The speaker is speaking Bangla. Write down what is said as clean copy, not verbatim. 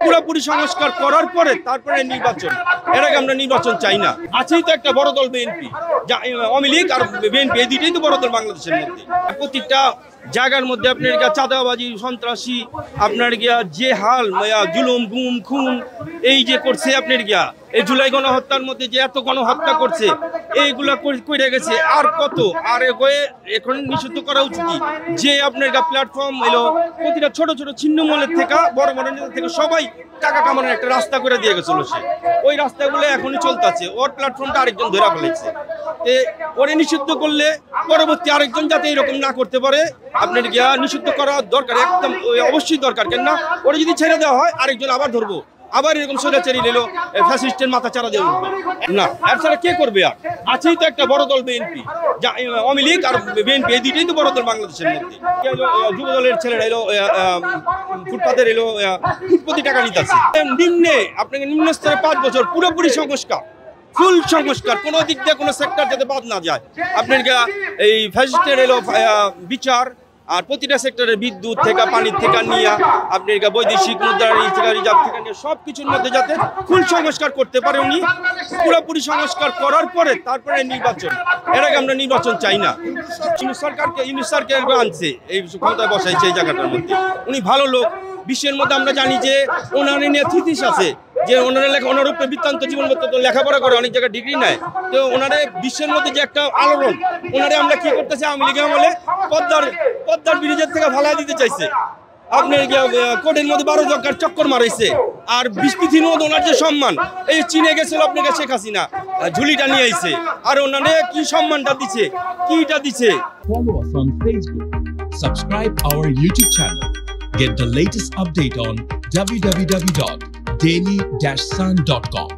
পুরোপুরি সংস্কার করার পরে তারপরে নির্বাচন। এর আগে আমরা নির্বাচন চাই না। আছেই তো একটা বড় দল বিএনপি, আওয়ামী লীগ আর বিএনপি, এই দুইটাই তো বড় দল বাংলাদেশের মধ্যে। প্রত্যেকটা জায়গার মধ্যে আপনার চাঁদাবাজি, সন্ত্রাসী, আপনার গিয়া যে হাল জুলুম, গুম, খুন এই যে করছে আপনার গিয়া, এই জুলাই গণহত্যার মধ্যে যে এত গণহত্যা করছে, এইগুলা করে গেছে। আর কত আর এখন নিষিদ্ধ করা উচিত যে আপনার প্ল্যাটফর্ম এলো প্রতিটা ছোট ছোট ছিন্নমূলের থেকে বড় বড় নেতা থেকে সবাই টাকা কামানোর একটা রাস্তা করে দিয়ে গেছিল। সে ওই রাস্তাগুলো এখনই চলতেছে, ওর প্ল্যাটফর্মটা আরেকজন ধরে ফেলেছে। ওরে নিষিদ্ধ করলে পরবর্তী আরেকজন যাতে এরকম না করতে পারে আপনার গিয়া নিষিদ্ধ করা দরকার, একদম অবশ্যই দরকার। কেন না, ওরা যদি ছেড়ে দেওয়া হয় আরেকজন আবার ধরবো, আবার এরকম সোজাচারি নিল ফ্যাসিস্টের মাথা চারা দিয়ে উঠবে না। এর ছাড়া কে করবে? আর আছেই তো একটা বড় দল বিএনপি, আওয়ামী লীগ আর বিএনপি, এই দুইটাই তো বড় দল বাংলাদেশের মধ্যে। যুব দলের ছেলেরা এলো ফুটপাতের এলো ফুটপতি টাকা নিতেছে। নিম্নে আপনাকে নিম্ন স্তরে 5 বছর পুরোপুরি সংস্কার, ফুল সংস্কার, কোনো দিক দিয়ে কোনো সেক্টর যাতে বাদ না যায়। আপনার এই ফ্যাসিস্টের এলো বিচার, আর প্রতিটা সেক্টরে বিদ্যুৎ থেকে পানির থেকে নিয়ে আপনার বৈদেশিক মুদ্রা থেকে রিজার্ভ থেকে নিয়ে সব কিছুর মধ্যে যাতে ফুল সংস্কার করতে পারে উনি, পুরোপুরি সংস্কার করার পরে তারপরে নির্বাচন। এর আগে আমরা নির্বাচন চাই না। ইউনূস সরকারকে আনছে, এই ক্ষমতায় বসাইছে এই জায়গাটার মধ্যে। উনি ভালো লোক, বিশ্বের মধ্যে আমরা জানি যে ওনার নিয়ে থিসিস আছে, যে ওনারা ওনার উপরে বৃত্তান্ত জীবন তো লেখাপড়া করে, অনেক জায়গায় ডিগ্রি নেয়। তো ওনারে বিশ্বের মধ্যে যে একটা আলোড়ন, ওনারে আমরা কি করতেছি, আওয়ামী লীগের আমলে পদ্মার ব্রিজের থেকে ফালাই দিতে চাইছে। আপনার কোর্টের মধ্যে 12 জনকার চক্কর মারাইছে। আর পৃথিবীর মধ্যে ওনার যে সম্মান, এই চীনে গেছিল আপনাকে শেখ হাসিনা, ঝুলিটা নিয়ে আইছে, আর ওনারে কি সম্মানটা দিছে, কিটা দিছে। Follow us on Facebook. Subscribe our YouTube channel. Get the latest update on www.daily-sun.com.